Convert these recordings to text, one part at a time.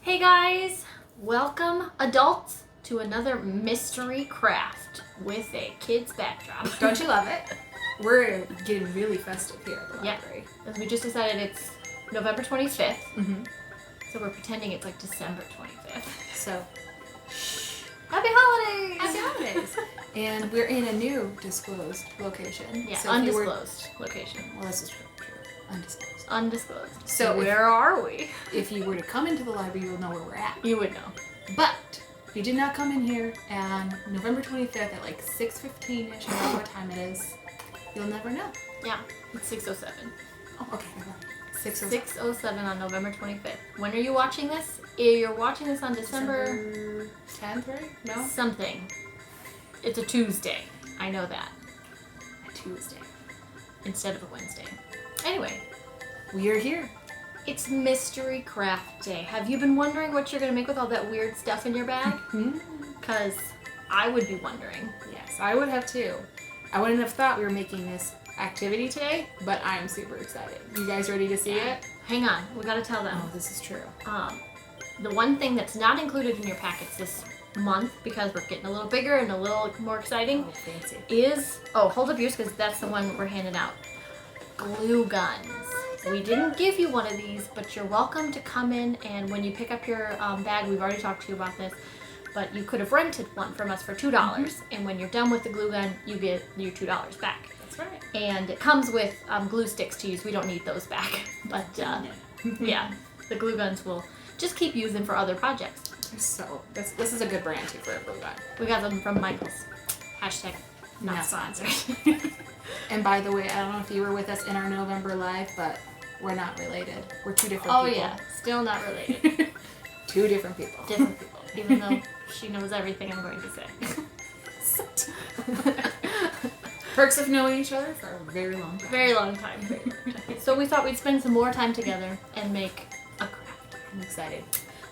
Hey guys, welcome adults to another mystery craft with a kid's backdrop. Don't you love it? We're getting really festive here at the Yeah. library. As we just decided it's November 25th, Mm-hmm. so we're pretending it's like December 25th. So, Happy holidays! happy holidays! And we're in a new disclosed location. Yeah, So if you were- undisclosed location. well, this is true. Undisclosed. Undisclosed. So where are we? if you were to come into the library, you'll know where we're at. You would know. But if you did not come in here on November 25th at like 6:15ish, I don't know what time it is, you'll never know. Yeah, it's 6:07. Oh, okay. 6:07. 6:07 on November 25th. When are you watching this? You're watching this on December 10th, right? No? something. It's a Tuesday. I know that. A Tuesday. Instead of a Wednesday. Anyway, We are here. it's Mystery Craft Day. Have you been wondering what you're going to make with all that weird stuff in your bag? Because I would be wondering. Yes, I would have too. I wouldn't have thought we were making this activity today, but I'm super excited. You guys ready to see it? Hang on, we got to tell them. Oh, this is true. The one thing that's not included in your packets this month, because we're getting a little bigger and a little more exciting, Oh, fancy. is, hold up yours because that's the one we're handing out. Glue guns. We didn't give you one of these, but you're welcome to come in, and when you pick up your bag, we've already talked to you about this, but you could have rented one from us for $2, and when you're done with the glue gun, you get your $2 back. That's right. And it comes with glue sticks to use. We don't need those back, but yeah, the glue guns will just keep using for other projects. So, this is a good brand too for a glue gun. We got them from Michaels. Hashtag not Not sponsored. And by the way, I don't know if you were with us in our November live, but we're not related. We're two different Oh people. yeah, still not related. Two different people. Different people, even though she knows everything I'm going to say. Perks of knowing each other for a very long time. Very long time. So we thought we'd spend some more time together and make a craft. I'm excited.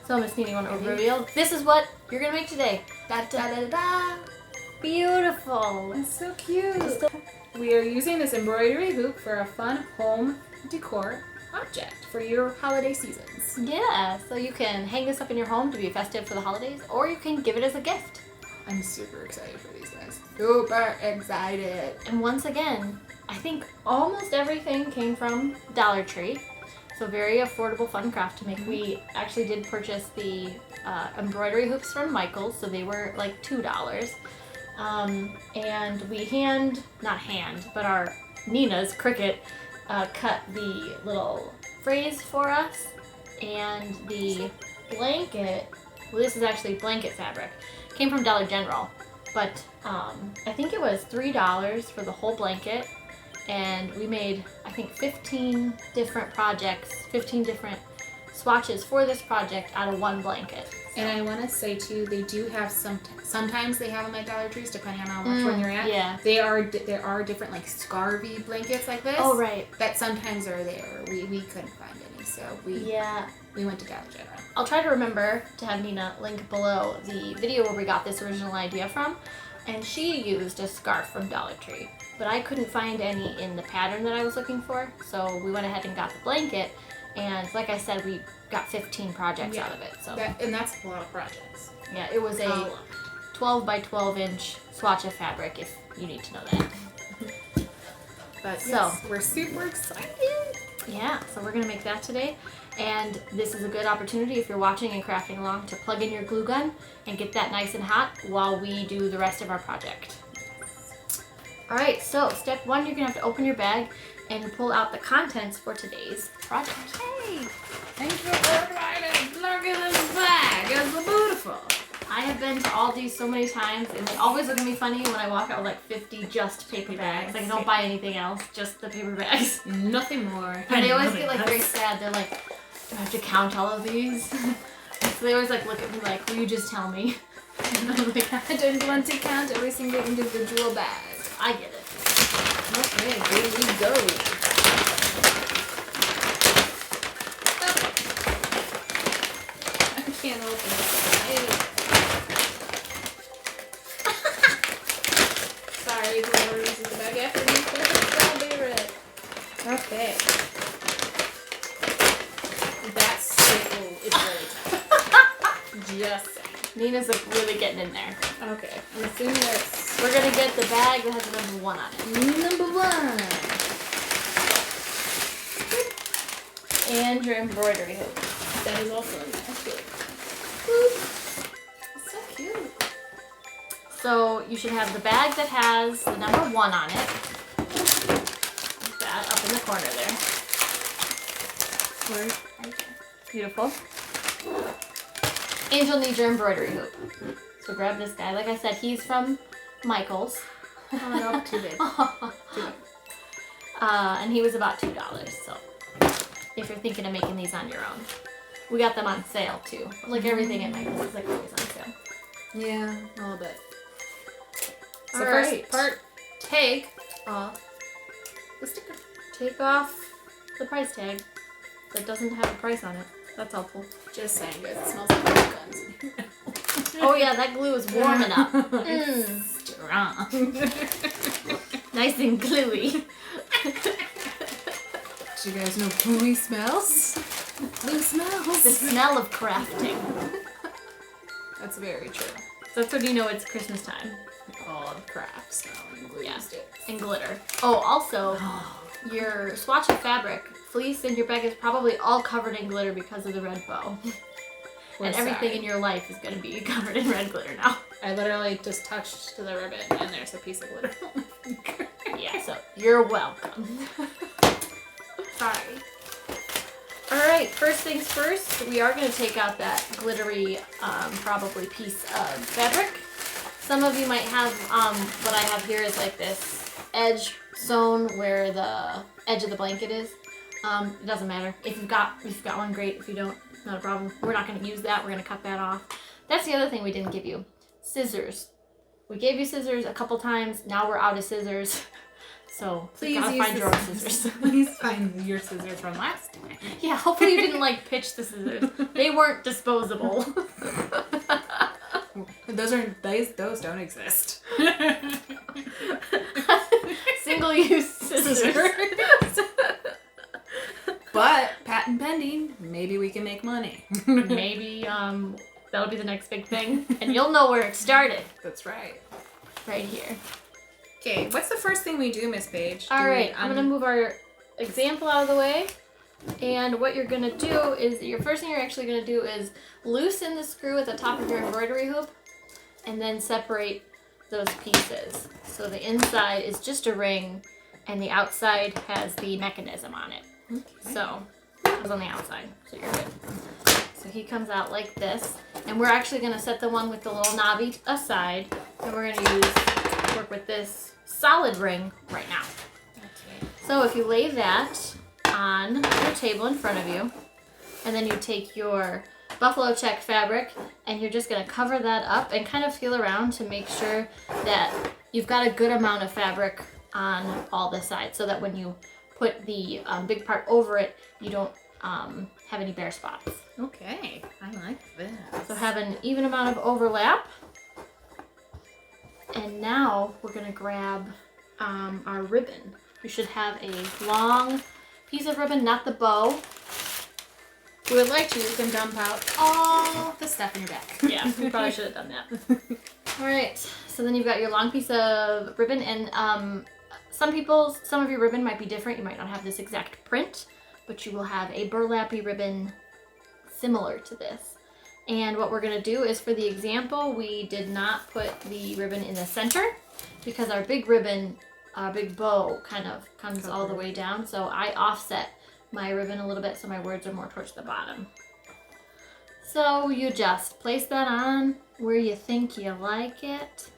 So Miss Nini, want to reveal? This is what you're gonna make today. Da da da da. Beautiful. It's so cute. We are using this embroidery hoop for a fun home decor object for your holiday seasons. Yeah, so you can hang this up in your home to be festive for the holidays, or you can give it as a gift. I'm super excited for these guys. Super excited. And once again, I think almost everything came from Dollar Tree. So very affordable, fun craft to make. We actually did purchase the embroidery hoops from Michaels, so they were like $2. And we but our Nina's Cricut cut the little phrase for us, and the blanket, well, this is actually blanket fabric, came from Dollar General, but I think it was $3 for the whole blanket, and we made, I think, 15 different projects, 15 different swatches for this project out of one blanket. And I want to say too, they do have sometimes they have them at Dollar Trees, depending on how much one you're at. Yeah. There are different like scarvy blankets like this. Oh, right. That sometimes are there. We couldn't find any, so we went to Dollar General. I'll try to remember to have Nina link below the video where we got this original idea from, and she used a scarf from Dollar Tree, but I couldn't find any in the pattern that I was looking for, so we went ahead and got the blanket, and like I said, we got 15 projects out of it. So That's a lot of projects. yeah, it was a 12 by 12 inch swatch of fabric, if you need to know that. But So- yes, we're super excited. Yeah, so we're gonna make that today, and this is a good opportunity if you're watching and crafting along to plug in your glue gun and get that nice and hot while we do the rest of our project. Alright, so step one, you're gonna have to open your bag and pull out the contents for today's project. Hey, thank you for inviting. Look at this bag. It's beautiful. I have been to Aldi so many times, and they always look at me funny when I walk out with like 50 just paper bags. Like I don't buy anything else, just the paper bags. Nothing more. And they always get like very sad. They're like, do I have to count all of these? So they always like look at me like, will you just tell me? And I'm like, I don't want to count every single individual bag. I get it. Okay, here we go. I can't open it. Sorry, whoever uses the bag after me, but I'll be red. Okay. That's so, it's really tough. Just saying. Nina's like really getting in there. Okay, I'm assuming that's We're gonna get the bag that has the number 1 on it. number 1. And your embroidery hoop. That is also in there. It's so cute. So you should have the bag that has the number 1 on it. Like that, up in the corner there. Right. Beautiful. And you'll need your embroidery hoop. So grab this guy. Like I said, he's from Michael's. Oh, no, too big. Too big. And he was about $2. So if you're thinking of making these on your own, we got them on sale too. Like everything at Michael's is like always on sale. Yeah, a little bit. So All first right. part, take off the sticker. Take off the price tag that doesn't have a price on it. That's helpful. Just saying, guys, it smells like guns in here. Oh yeah, that glue is warming up. Strong. Nice and gluey. Do you guys know gooey smells? Glue smells. The smell of crafting. That's very true. So that's when you know it's Christmas time. All the craft smell and glue Yeah. sticks. And glitter. Oh, also, your swatch of fabric, fleece in your bag is probably all covered in glitter because of the red bow. And everything in your life is going to be covered in red glitter now. I literally just touched the ribbon and there's a piece of glitter on my finger. Yeah, so you're welcome. Sorry. Alright, first things first, we are going to take out that glittery, probably piece of fabric. Some of you might have, what I have here is like this edge sewn where the edge of the blanket is. It doesn't matter. If you've got one, great. If you don't, not a problem. We're not going to use that. We're going to cut that off. That's the other thing we didn't give you. Scissors. We gave you scissors a couple times. Now we're out of scissors. So Please you gotta use find the your own scissors. scissors. Please find your scissors from last time. Yeah, hopefully you didn't like pitch the scissors. They weren't disposable. Those don't exist. Single-use scissors. But patent pending, maybe we can make money. Maybe that'll be the next big thing, and you'll know where it started. That's right. Right here. Okay, what's the first thing we do, Miss Paige? All right, I'm gonna move our example out of the way. And what you're gonna do is, your first thing you're actually gonna do is loosen the screw at the top of your embroidery hoop, and then separate those pieces. So the inside is just a ring, and the outside has the mechanism on it. Okay. So it was on the outside, so you're good. So he comes out like this, and we're actually gonna set the one with the little knobby aside, and we're gonna work with this solid ring right now. Okay. So if you lay that on your table in front of you, and then you take your buffalo check fabric and you're just going to cover that up and kind of feel around to make sure that you've got a good amount of fabric on all the sides, so that when you put the big part over it, you don't have any bare spots. Okay, I like this. So have an even amount of overlap. And now we're going to grab our ribbon. You should have a long piece of ribbon, not the bow. We would like to, you can dump out all the stuff in your bag. Yeah, we probably should have done that. All right, so then you've got your long piece of ribbon, and some of your ribbon might be different. You might not have this exact print, but you will have a burlappy ribbon similar to this. And what we're gonna do is, for the example, we did not put the ribbon in the center because our big ribbon, our big bow kind of comes all the way down. So I offset my ribbon a little bit so my words are more towards the bottom. So you just place that on where you think you like it.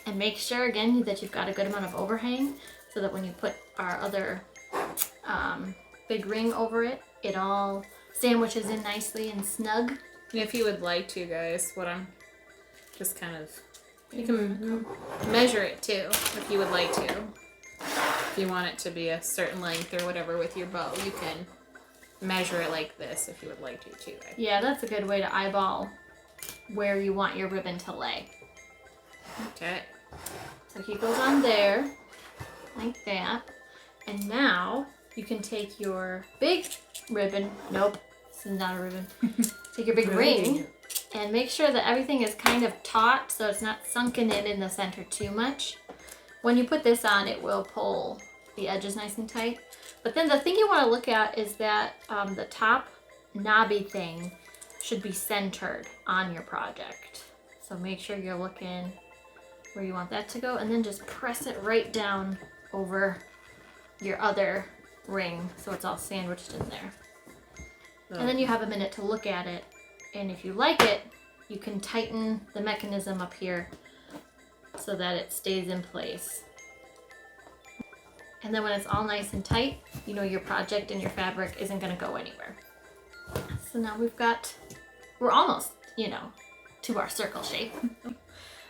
And make sure, again, that you've got a good amount of overhang so that when you put our other big ring over it, it all sandwiches in nicely and snug. And if you would like to, guys, what I'm just kind of, you can measure it too, if you would like to. If you want it to be a certain length or whatever with your bow, you can measure it like this if you would like to too. Yeah, that's a good way to eyeball where you want your ribbon to lay. Okay. So he goes on there, like that. And now you can take your big ribbon, nope, this is not a ribbon. take your big ring and make sure that everything is kind of taut so it's not sunken in the center too much. When you put this on, it will pull the edges nice and tight. But then the thing you want to look at is that the top knobby thing should be centered on your project. So make sure you're looking where you want that to go, and then just press it right down over your other ring so it's all sandwiched in there. And then you have a minute to look at it, and if you like it, you can tighten the mechanism up here so that it stays in place. And then when it's all nice and tight, you know your project and your fabric isn't going to go anywhere. So now we're almost, to our circle shape.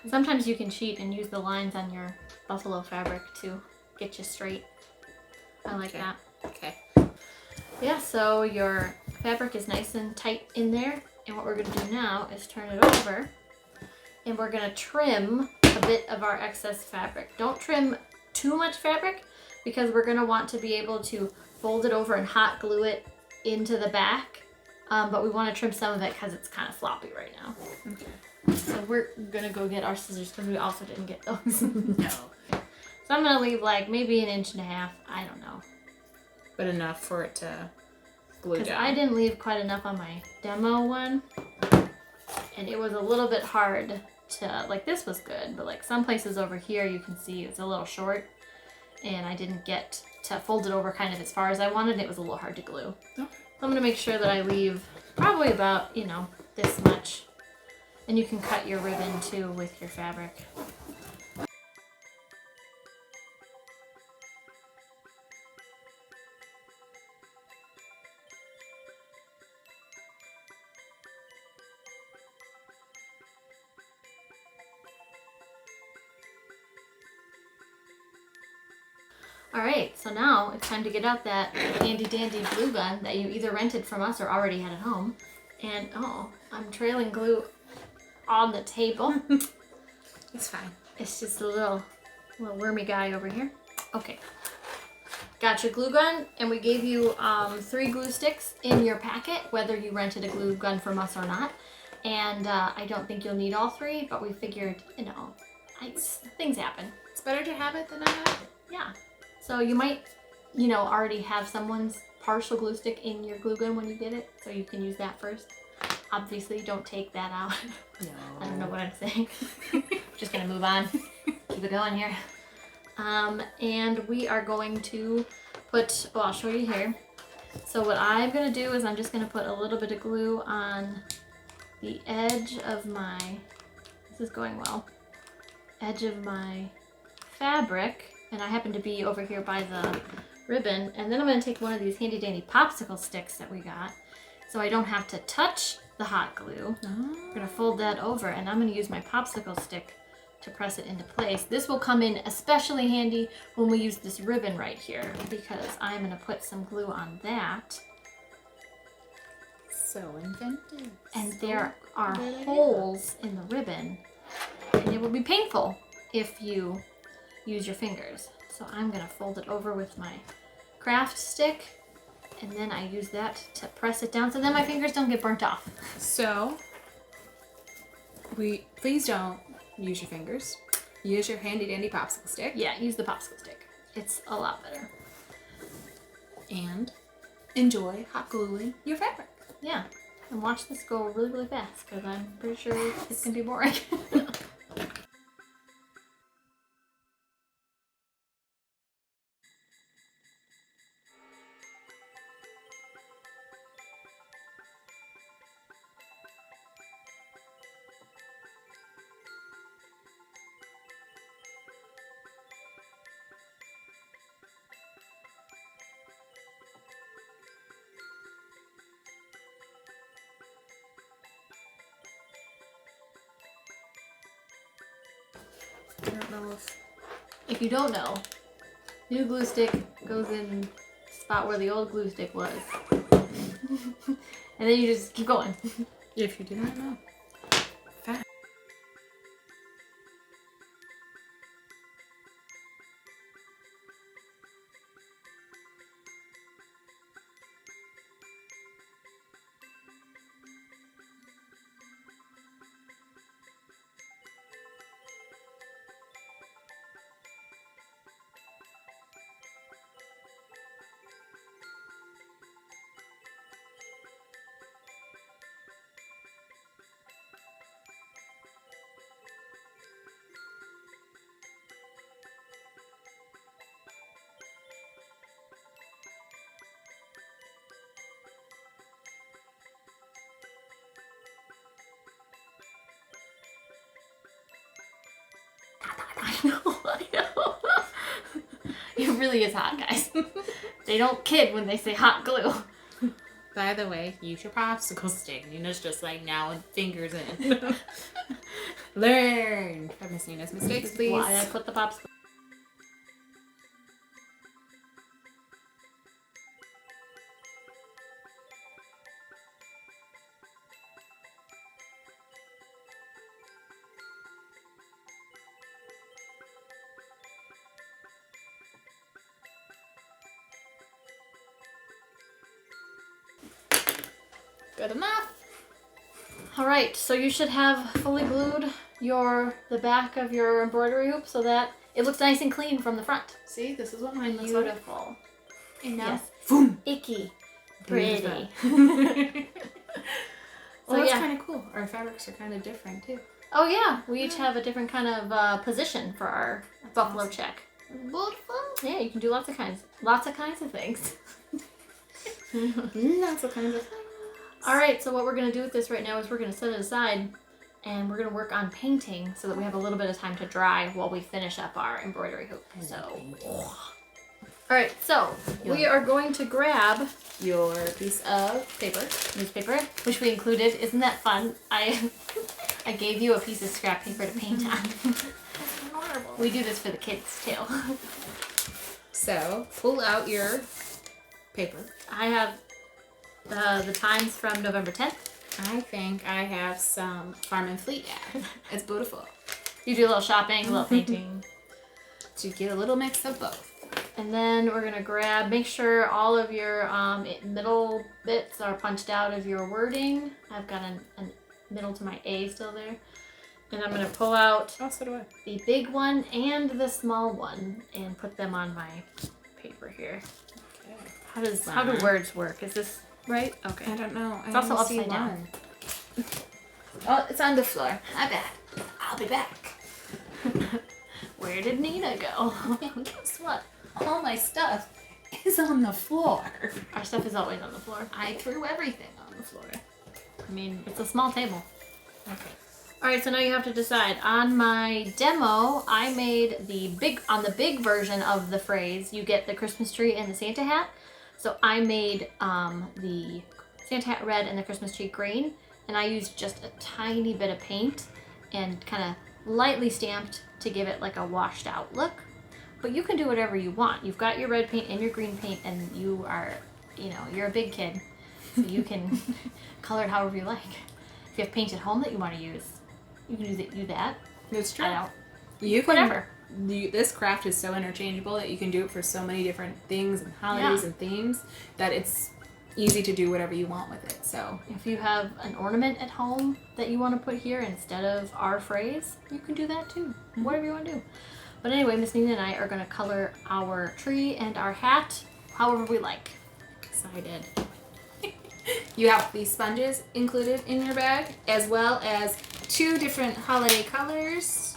Sometimes you can cheat and use the lines on your buffalo fabric to get you straight. I like that. Okay. Yeah, so your fabric is nice and tight in there. And what we're going to do now is turn it over. And we're going to trim a bit of our excess fabric. Don't trim too much fabric because we're going to want to be able to fold it over and hot glue it into the back. But we want to trim some of it because it's kind of floppy right now. Okay. So we're going to go get our scissors because we also didn't get those. No. So I'm going to leave like maybe 1.5 inches. I don't know. But enough for it to glue Because down. I didn't leave quite enough on my demo one. And it was a little bit hard to, like this was good, but like some places over here you can see it's a little short. And I didn't get to fold it over kind of as far as I wanted. It was a little hard to glue. Okay. So I'm going to make sure that I leave probably about, this much. And you can cut your ribbon too with your fabric. Alright, so now it's time to get out that handy dandy glue gun that you either rented from us or already had at home. And I'm trailing glue on the table. It's fine. It's just a little wormy guy over here. Okay. Got your glue gun, and we gave you 3 glue sticks in your packet, whether you rented a glue gun from us or not. And I don't think you'll need all 3, but we figured, things happen. It's better to have it than not have it. Yeah. So you might, already have someone's partial glue stick in your glue gun when you get it, so you can use that first. Obviously, don't take that out. No. I don't know what I'm saying. Just gonna move on. Keep it going here. And we are going to I'll show you here. So what I'm gonna do is I'm just gonna put a little bit of glue on the edge of this is going well, edge of my fabric. And I happen to be over here by the ribbon. And then I'm going to take one of these handy dandy popsicle sticks that we got. So I don't have to touch the hot glue. I'm going to fold that over and I'm going to use my popsicle stick to press it into place. This will come in especially handy when we use this ribbon right here because I'm going to put some glue on that. So inventive. And there are holes in the ribbon. And it will be painful if you use your fingers. So I'm going to fold it over with my craft stick and then I use that to press it down so then my fingers don't get burnt off. So, please don't use your fingers. Use your handy dandy popsicle stick. Yeah, use the popsicle stick. It's a lot better. And enjoy hot gluing your fabric. Yeah, and watch this go really, really fast because I'm pretty sure it's going to be boring. I don't know If you don't know, new glue stick goes in the spot where the old glue stick was. And then you just keep going. if you didn't know. I know. It really is hot, guys. They don't kid when they say hot glue. By the way, use your popsicle stick. Nina's just like now with fingers in. Learn from Miss Nina's mistakes, please. Why I put the popsicle. Good enough. All right, so you should have fully glued the back of your embroidery hoop so that it looks nice and clean from the front. See, this is what mine looks like. Beautiful. And now, Yes. boom. Icky. Pretty. Well, So, that's yeah. kind of cool. Our fabrics are kind of different too. Oh yeah, we each have a different kind of position for our buffalo awesome. check. Beautiful. Yeah, you can do lots of kinds of things. Lots of kinds of things. All right, so what we're gonna do with this right now is we're gonna set it aside, and we're gonna work on painting so that we have a little bit of time to dry while we finish up our embroidery hoop. So, all right, so we are going to grab Your piece of paper. newspaper, which we included. Isn't that fun? I gave you a piece of scrap paper to paint on. Adorable. We do this for the kids too. So pull out your paper. I have the Times from November 10th. I think I have some Farm and Fleet ad. It's beautiful. You do a little shopping, a little painting. To get a little mix of both. And then we're gonna make sure all of your middle bits are punched out of your wording. I've got a middle to my A still there. And I'm gonna pull out Oh, so do I. the big one and the small one and put them on my paper here. Okay. How do words work? Is this right? Okay. I don't know. It's also only see upside down. one. Oh, it's on the floor. My bad. I'll be back. Where did Nina go? And guess what? All my stuff is on the floor. Our stuff is always on the floor. I threw everything on the floor. I mean, it's a small table. Okay. All right, so now you have to decide. On my demo, I made on the big version of the phrase, you get the Christmas tree and the Santa hat. So I made the Santa hat red and the Christmas tree green, and I used just a tiny bit of paint and kind of lightly stamped to give it like a washed out look. But you can do whatever you want. You've got your red paint and your green paint, and you are, you're a big kid, so you can color it however you like. If you have paint at home that you want to use, you can do that. It's true. I don't. You can, Whatever. This craft is so interchangeable that you can do it for so many different things and holidays Yeah. and themes that it's easy to do whatever you want with it. So If you have an ornament at home that you want to put here instead of our phrase, you can do that too. Whatever you want to do. But anyway, Miss Nina and I are going to color our tree and our hat however we like. excited. You have these sponges included in your bag, as well as 2 different holiday colors,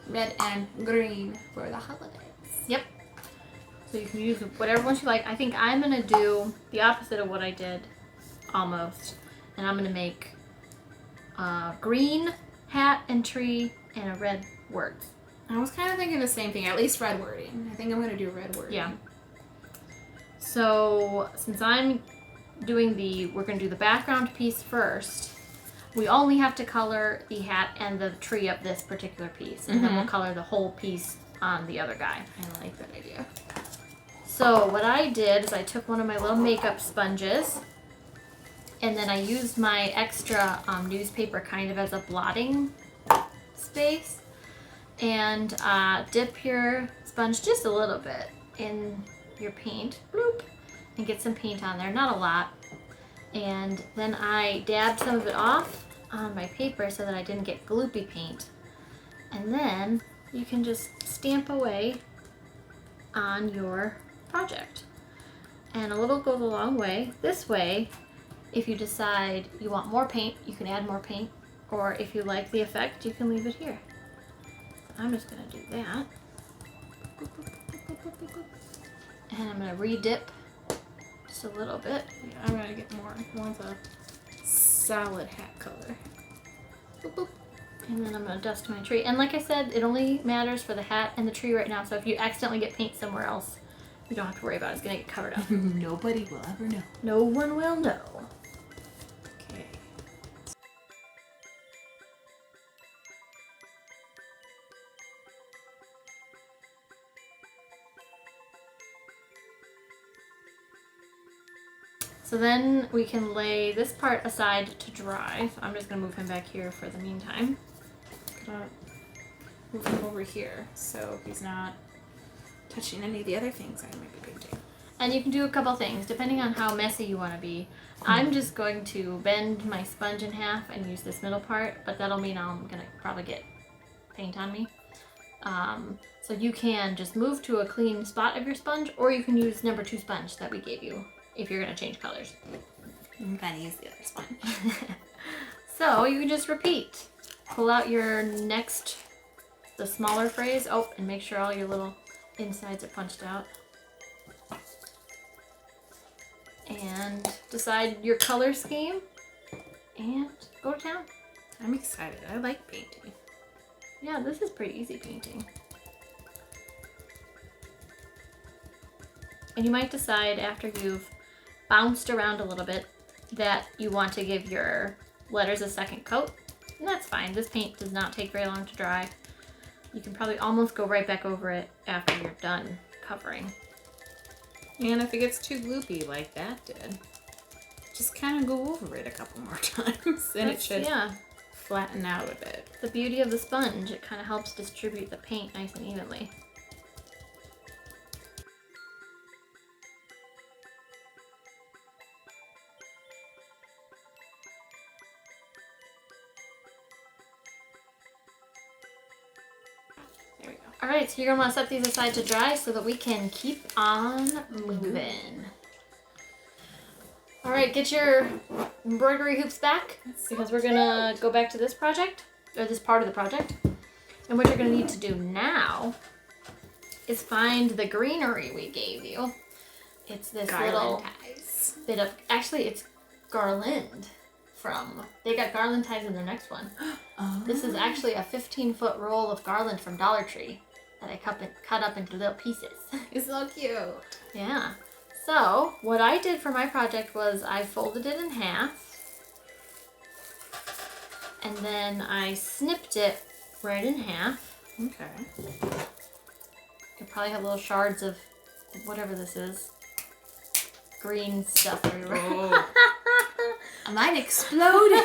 red and green for the holidays. Yep. So you can use whatever ones you like. I think I'm going to do the opposite of what I did, almost. And I'm going to make a green hat and tree and a red words. I was kind of thinking the same thing, at least red wording. I think I'm going to do red wording. Yeah. So since we're going to do the background piece first, we only have to color the hat and the tree of this particular piece. And then we'll color the whole piece on the other guy. I like that idea. So what I did is I took one of my little makeup sponges, and then I used my extra newspaper kind of as a blotting space, and dip your sponge just a little bit in your paint, bloop, and get some paint on there, not a lot. And then I dabbed some of it off on my paper so that I didn't get gloopy paint. And then you can just stamp away on your project. And a little goes a long way. This way, if you decide you want more paint, you can add more paint. Or if you like the effect, you can leave it here. I'm just gonna do that. And I'm gonna re-dip just a little bit. Yeah, I'm going to get more. I want a solid hat color. Boop, boop. And then I'm going to dust my tree. And like I said, it only matters for the hat and the tree right now. So if you accidentally get paint somewhere else, you don't have to worry about it. It's going to get covered up. Nobody will ever know. No one will know. Okay. So then we can lay this part aside to dry. So I'm just going to move him back here for the meantime. Gonna move him over here so he's not touching any of the other things I might be painting. And you can do a couple things depending on how messy you want to be. I'm just going to bend my sponge in half and use this middle part, but that'll mean I'm going to probably get paint on me. So you can just move to a clean spot of your sponge, or you can use number 2 sponge that we gave you if you're going to change colors. I'm gonna use the other sponge. So you can just repeat. Pull out your the smaller phrase. Oh, and make sure all your little insides are punched out. And decide your color scheme and go to town. I'm excited. I like painting. Yeah, this is pretty easy painting. And you might decide after you've bounced around a little bit that you want to give your letters a second coat. And that's fine. This paint does not take very long to dry. You can probably almost go right back over it after you're done covering. And if it gets too gloopy like that did, just kind of go over it a couple more times and it should flatten out a bit. The beauty of the sponge, it kind of helps distribute the paint nice and evenly. There we go. Alright, so you're going to want to set these aside to dry so that we can keep on moving. Alright, get your embroidery hoops back because we're going to go back to this project, or this part of the project. And what you're going to need to do now is find the greenery we gave you. It's this little ties. bit of, actually it's garland they got garland ties in their next one. Oh. This is actually a 15-foot roll of garland from Dollar Tree that I cut up into little pieces. It's so cute. Yeah. So what I did for my project was I folded it in half and then I snipped it right in half. Okay. You probably have little shards of whatever this is. Green stuff everywhere. Oh. Mine exploded.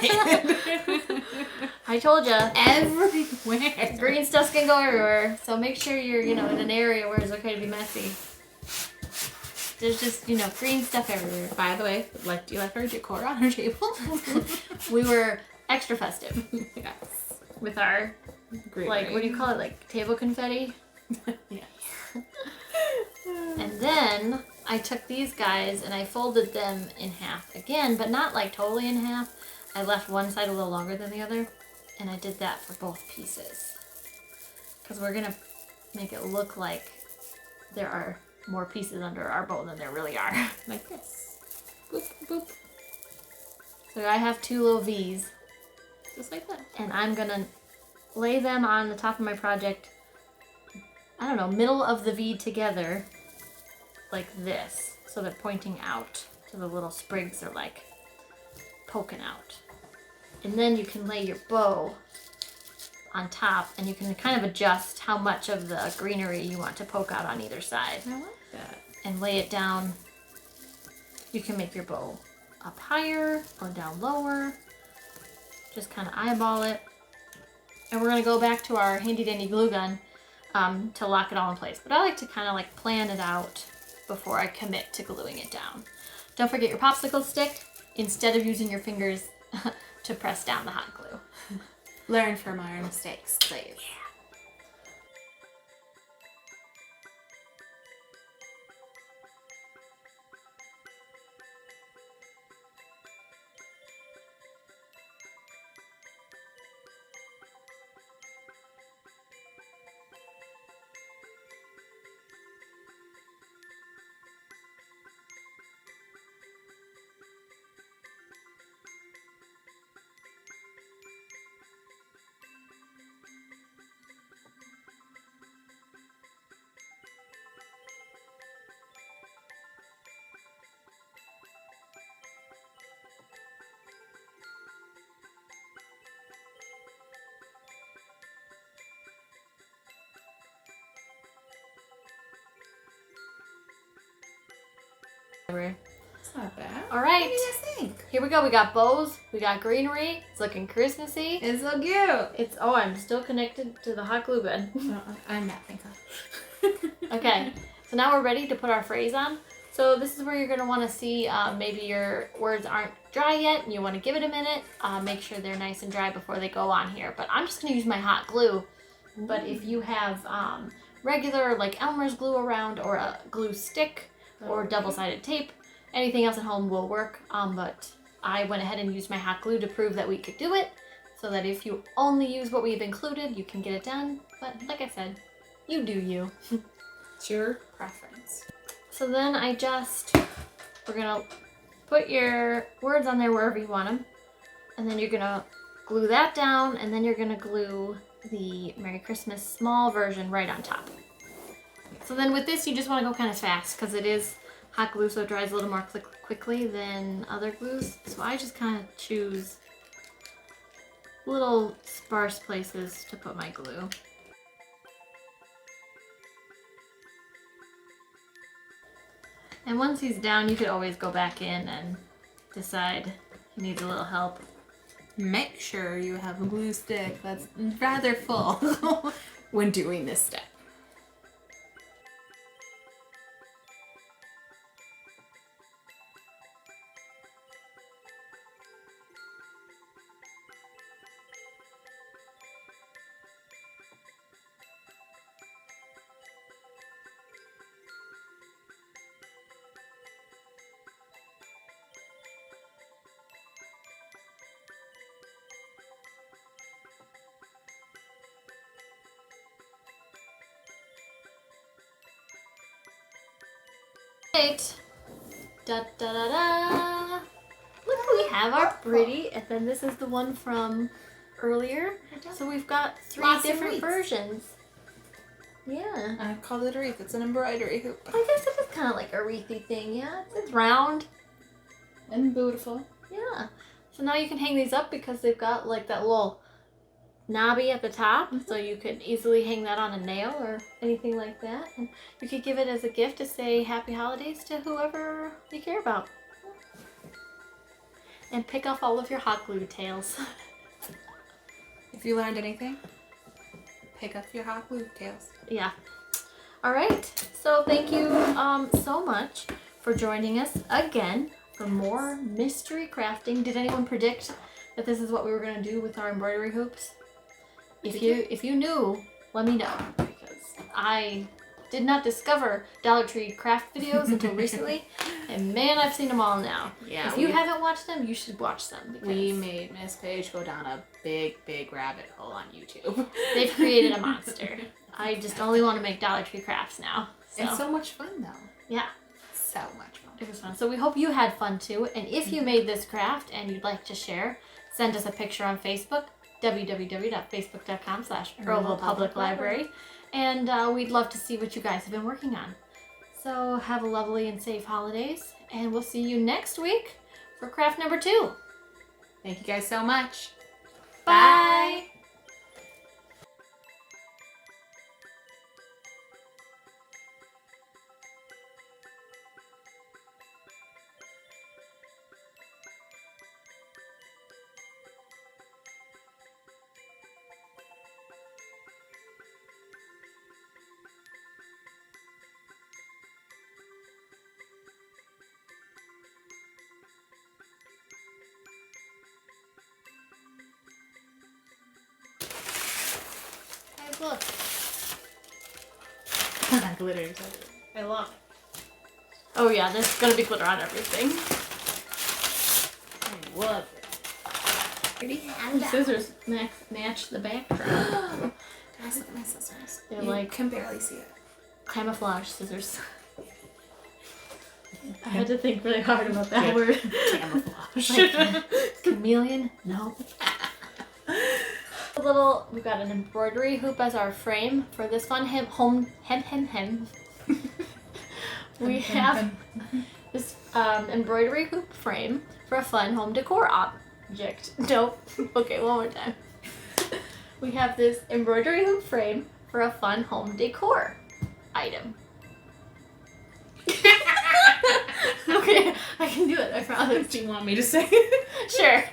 I told you. Everywhere. Green stuff can go everywhere. So make sure you're, in an area where it's okay to be messy. There's just, green stuff everywhere. By the way, do you like our decor on our table? We were extra festive Yes. with our, Greenery. what do you call it? Like table confetti? Yes. And then I took these guys and I folded them in half again, but not like totally in half. I left one side a little longer than the other, and I did that for both pieces. Because we're going to make it look like there are more pieces under our bow than there really are. Like this. Boop, boop. So I have 2 little V's, Just like that. and I'm going to lay them on the top of my project, I don't know, middle of the V together, like this. So they're pointing out. So the little sprigs are like poking out. And then you can lay your bow on top and you can kind of adjust how much of the greenery you want to poke out on either side. I like that. And lay it down. You can make your bow up higher or down lower. Just kind of eyeball it. And we're going to go back to our handy dandy glue gun to lock it all in place. But I like to kind of like plan it out before I commit to gluing it down. Don't forget your popsicle stick instead of using your fingers to press down the hot glue. Learn from our mistakes, please. Library. It's not bad. All right. What do you guys think? Here we go. We got bows. We got greenery. It's looking Christmassy. It's so cute. I'm still connected to the hot glue gun. I'm not, thank God. Okay, so now we're ready to put our phrase on. So this is where you're going to want to see maybe your words aren't dry yet and you want to give it a minute. Make sure they're nice and dry before they go on here. But I'm just going to use my hot glue. But if you have regular like Elmer's glue around or a glue stick or double-sided tape, anything else at home will work. But I went ahead and used my hot glue to prove that we could do it. So that if you only use what we've included, you can get it done. But like I said, you do you. It's your preference. So then we're gonna put your words on there wherever you want them. And then you're gonna glue that down, and then you're gonna glue the Merry Christmas small version right on top. So then with this, you just wanna go kind of fast because it is hot glue, so it dries a little more quickly than other glues. So I just kind of choose little sparse places to put my glue. And once he's down, you could always go back in and decide he needs a little help. Make sure you have a glue stick that's rather full when doing this step. Right. Da da da da. Look, we have our pretty, and then this is the one from earlier. So we've got three Lots of different wreaths. versions. Yeah. I called it a wreath. It's an embroidery hoop. I guess it is kind of like a wreathy thing, yeah. It's round. And beautiful. Yeah. So now you can hang these up because they've got like that little knobby at the top, so you could easily hang that on a nail or anything like that. And you could give it as a gift to say Happy Holidays to whoever you care about. And pick off all of your hot glue tails. If you learned anything, pick up your hot glue tails. Yeah. All right. So thank you so much for joining us again for more mystery crafting. Did anyone predict that this is what we were going to do with our embroidery hoops? If you knew, let me know, because I did not discover Dollar Tree craft videos until recently, and man, I've seen them all now. Yeah, if you haven't watched them, you should watch them. Because we made Miss Paige go down a big rabbit hole on YouTube. they've created a monster. I just only want to make Dollar Tree crafts now. So. It's so much fun though. Yeah. So much fun. It was fun. So we hope you had fun too. And if you made this craft and you'd like to share, send us a picture on Facebook, www.facebook.com/Earlville Public Library. And we'd love to see what you guys have been working on. So have a lovely and safe holidays. And we'll see you next week for craft number 2. Thank you guys so much. Bye. Look, Glitter. I love it. Oh yeah, there's gonna be glitter on everything. I love it. The scissors match the backdrop. Guys, look at my scissors. They're You like can barely see it. camouflage scissors. I had to think really hard about that word. Camouflage. Like, chameleon? No. We've got an embroidery hoop as our frame for this fun hem. We have this embroidery hoop frame for a fun home decor object. Nope. Okay, one more time. We have this embroidery hoop frame for a fun home decor item. Okay, I can do it. I promise. Do you want me to say? Sure.